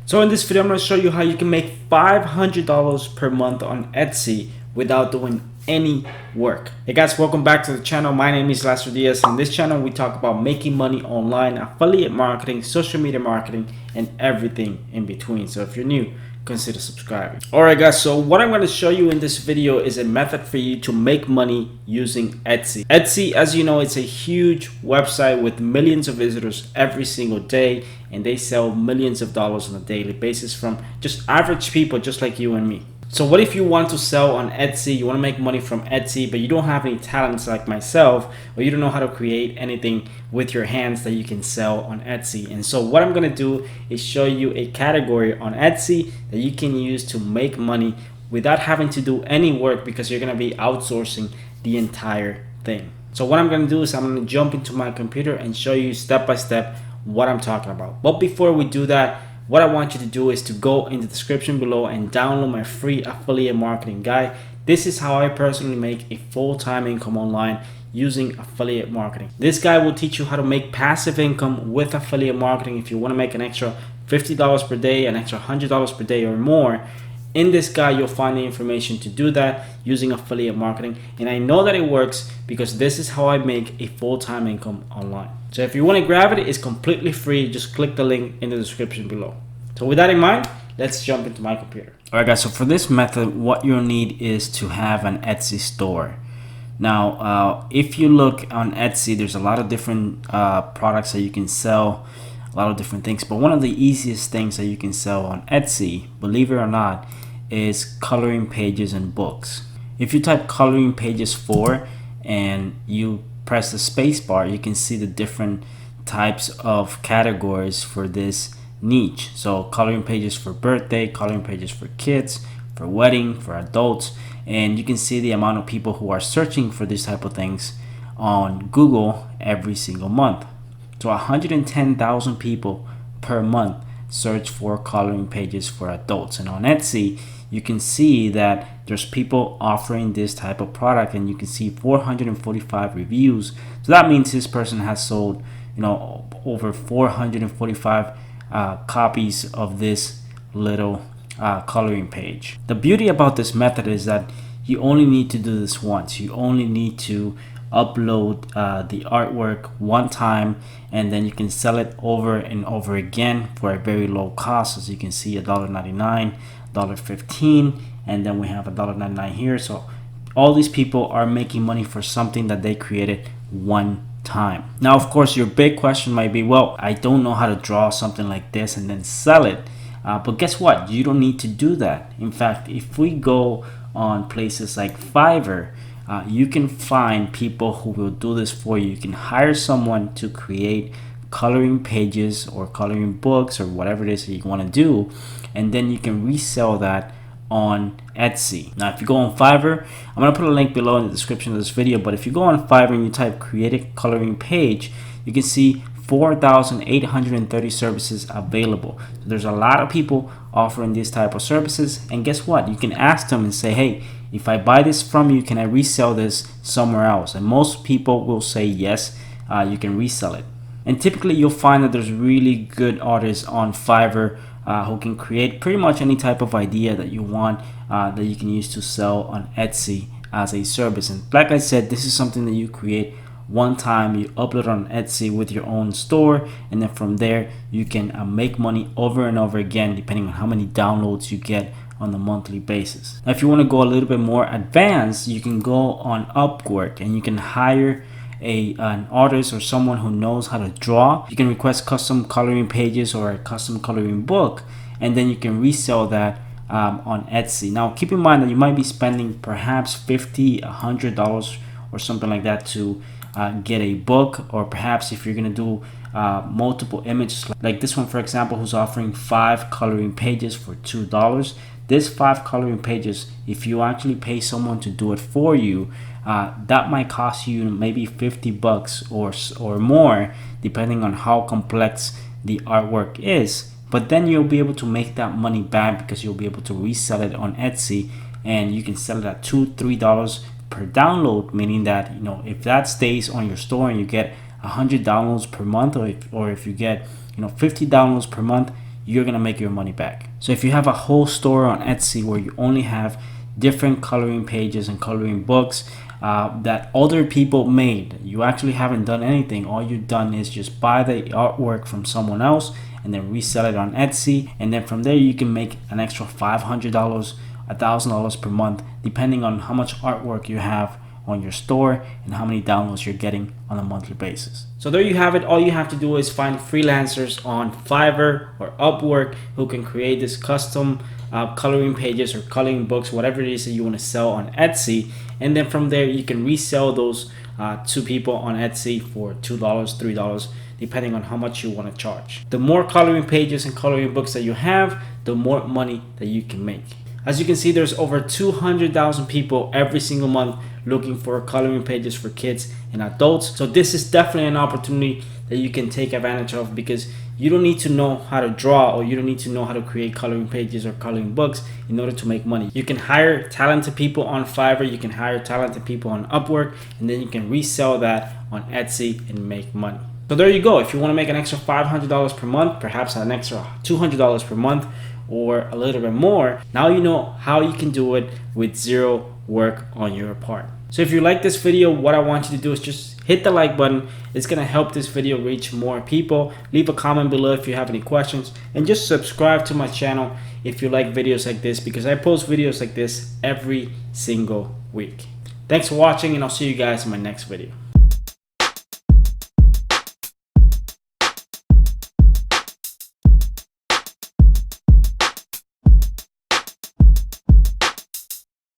So in this video, I'm going to show you how you can make $500 per month on Etsy without doing any work. Hey guys, welcome back to the channel. My name is Lester Diaz. On this channel, we talk about making money online, affiliate marketing, social media marketing, and everything in between. So if you're new, consider subscribing. Alright guys, so what I'm going to show you in this video is a method for you to make money using Etsy. Etsy, as you know, it's a huge website with millions of visitors every single day, and they sell millions of dollars on a daily basis from just average people just like you and me. So what if you want to sell on Etsy, you want to make money from Etsy, but you don't have any talents like myself, or you don't know how to create anything with your hands that you can sell on Etsy? And so what I'm going to do is show you a category on Etsy that you can use to make money without having to do any work, because you're going to be outsourcing the entire thing. So what I'm going to do is I'm going to jump into my computer and show you step by step what I'm talking about. But before we do that, what I want you to do is to go in the description below and download my free affiliate marketing guide. This is how I personally make a full-time income online using affiliate marketing. This guide will teach you how to make passive income with affiliate marketing. If you want to make an extra $50 per day, an extra $100 per day or more, in this guide you'll find the information to do that using affiliate marketing. And I know that it works because this is how I make a full-time income online. So if you want to grab it, it's completely free. Just click the link in the description below. So with that in mind, let's jump into my computer. Alright guys, so for this method, what you'll need is to have an Etsy store. Now, if you look on Etsy, there's a lot of different products that you can sell, a lot of different things. But one of the easiest things that you can sell on Etsy, believe it or not, is coloring pages and books. If you type coloring pages 4 and you press the space bar, you can see the different types of categories for this niche. So coloring pages for birthday, coloring pages for kids, for wedding, for adults, and you can see the amount of people who are searching for these type of things on Google every single month. So 110,000 people per month search for coloring pages for adults, and on Etsy you can see that there's people offering this type of product, and you can see 445 reviews. So that means this person has sold, over 445 copies of this little coloring page. The beauty about this method is that you only need to do this once. You only need to upload the artwork one time, and then you can sell it over and over again for a very low cost. As you can see, $1.99, $1.15, and then we have $1.99 here. So all these people are making money for something that they created one time. Now, of course, your big question might be, well, I don't know how to draw something like this and then sell it. But guess what? You don't need to do that. In fact, if we go on places like Fiverr, you can find people who will do this for you. You can hire someone to create coloring pages or coloring books or whatever it is that you want to do, and then you can resell that on Etsy. Now, if you go on Fiverr, I'm going to put a link below in the description of this video, but if you go on Fiverr and you type create a coloring page, you can see 4,830 services available. So there's a lot of people offering this type of services, and guess what? You can ask them and say, hey, if I buy this from you, can I resell this somewhere else? And most people will say yes, you can resell it. And typically you'll find that there's really good artists on Fiverr who can create pretty much any type of idea that you want that you can use to sell on Etsy as a service. And like I said, this is something that you create one time, you upload on Etsy with your own store, and then from there you can make money over and over again, depending on how many downloads you get on a monthly basis. Now, if you want to go a little bit more advanced, you can go on Upwork and you can hire an artist or someone who knows how to draw. You can request custom coloring pages or a custom coloring book, and then you can resell that on Etsy. Now, keep in mind that you might be spending perhaps $50, $100 or something like that to get a book, or perhaps if you're gonna do multiple images like this one, for example, who's offering 5 coloring pages for $2. This 5 coloring pages, if you actually pay someone to do it for you, that might cost you maybe $50 or more, depending on how complex the artwork is. But then you'll be able to make that money back because you'll be able to resell it on Etsy, and you can sell it at $2-3 per download, meaning that if that stays on your store and you get 100 downloads per month, or if you get 50 downloads per month, you're gonna make your money back. So if you have a whole store on Etsy where you only have different coloring pages and coloring books that other people made, you actually haven't done anything. All you've done is just buy the artwork from someone else and then resell it on Etsy, and then from there you can make an extra $500, $1,000 per month, depending on how much artwork you have on your store and how many downloads you're getting on a monthly basis. So there you have it. All you have to do is find freelancers on Fiverr or Upwork who can create this custom coloring pages or coloring books, whatever it is that you want to sell on Etsy, and then from there you can resell those to people on Etsy for $2, $3, depending on how much you want to charge. The more coloring pages and coloring books that you have, the more money that you can make. As you can see, there's over 200,000 people every single month looking for coloring pages for kids and adults. So this is definitely an opportunity that you can take advantage of, because you don't need to know how to draw, or you don't need to know how to create coloring pages or coloring books in order to make money. You can hire talented people on Fiverr, you can hire talented people on Upwork, and then you can resell that on Etsy and make money. So there you go. If you want to make an extra $500 per month, perhaps an extra $200 per month, or a little bit more, now you know how you can do it with zero work on your part. So if you like this video, what I want you to do is just hit the like button. It's gonna help this video reach more people. Leave a comment below if you have any questions, and just subscribe to my channel if you like videos like this, because I post videos like this every single week. Thanks for watching, and I'll see you guys in my next video.